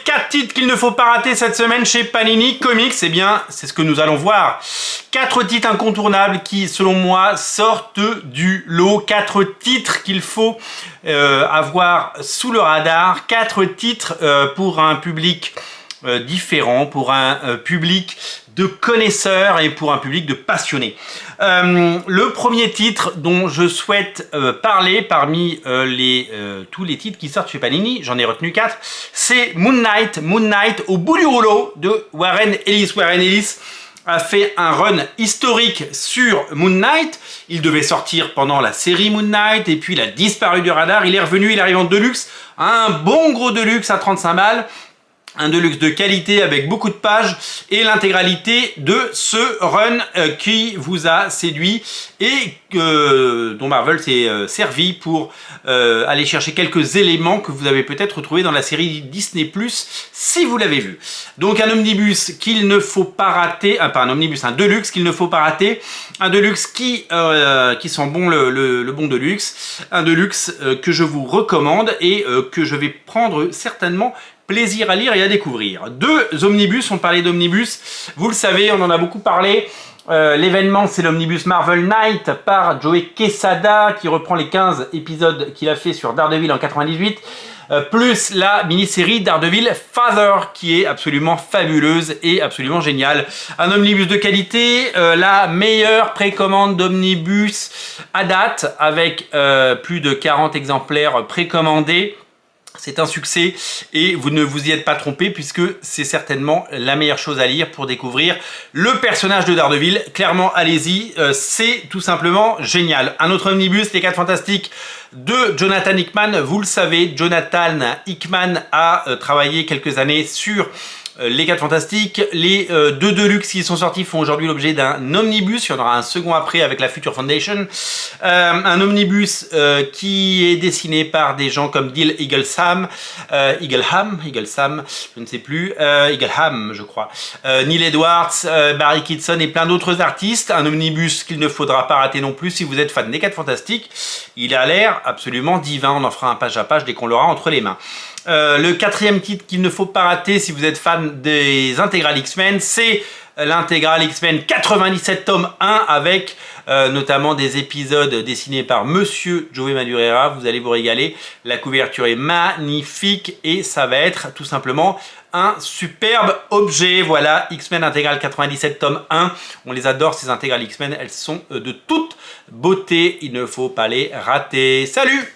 4 titres qu'il ne faut pas rater cette semaine chez Panini Comics. Eh bien, c'est ce que nous allons voir. 4 titres incontournables qui, selon moi, sortent du lot. 4 titres qu'il faut avoir sous le radar. 4 titres pour un public différent, pour un public de connaisseurs et pour un public de passionnés. Le premier titre dont je souhaite parler parmi tous les titres qui sortent chez Panini, j'en ai retenu 4, c'est Moon Knight. Moon Knight au bout du rouleau de Warren Ellis. Warren Ellis a fait un run historique sur Moon Knight. Il devait sortir pendant la série Moon Knight et puis il a disparu du radar. Il est revenu, il arrive en deluxe, un bon gros deluxe à 35 balles. Un deluxe de qualité avec beaucoup de pages et l'intégralité de ce run qui vous a séduit et dont Marvel s'est servi pour aller chercher quelques éléments que vous avez peut-être retrouvés dans la série Disney+, si vous l'avez vu. Donc un omnibus qu'il ne faut pas rater, pas un omnibus, un deluxe qu'il ne faut pas rater, un deluxe qui sent bon le bon deluxe, un deluxe que je vous recommande et que je vais prendre certainement plaisir à lire et à découvrir. 2 omnibus, on parlait d'omnibus, vous le savez, on en a beaucoup parlé. L'événement, c'est l'omnibus Marvel Knight par Joe Quesada qui reprend les 15 épisodes qu'il a fait sur Daredevil en 98, plus la mini-série Daredevil Father qui est absolument fabuleuse et absolument géniale. Un omnibus de qualité, la meilleure précommande d'omnibus à date avec plus de 40 exemplaires précommandés. C'est un succès et vous ne vous y êtes pas trompé puisque c'est certainement la meilleure chose à lire pour découvrir le personnage de Daredevil. Clairement, allez-y, c'est tout simplement génial. Un autre omnibus, Les 4 Fantastiques de Jonathan Hickman. Vous le savez, Jonathan Hickman a travaillé quelques années sur les 4 Fantastiques. Les 2 Deluxe qui sont sortis font aujourd'hui l'objet d'un omnibus. Il y en aura un second après avec la Future Foundation. Un omnibus qui est dessiné par des gens comme Dil Eaglesham, je ne sais plus, Eagleham je crois, Neil Edwards, Barry Kitson et plein d'autres artistes. Un omnibus qu'il ne faudra pas rater non plus si vous êtes fan des 4 Fantastiques. Il a l'air absolument divin. On en fera un page à page dès qu'on l'aura entre les mains. Le 4e titre qu'il ne faut pas rater si vous êtes fan des intégrales X-Men, c'est l'intégrale X-Men 97 tome 1 avec notamment des épisodes dessinés par Monsieur Joey Madureira. Vous allez vous régaler, la couverture est magnifique et ça va être tout simplement un superbe objet. Voilà, X-Men intégrale 97 tome 1, on les adore ces intégrales X-Men, elles sont de toute beauté, il ne faut pas les rater. Salut!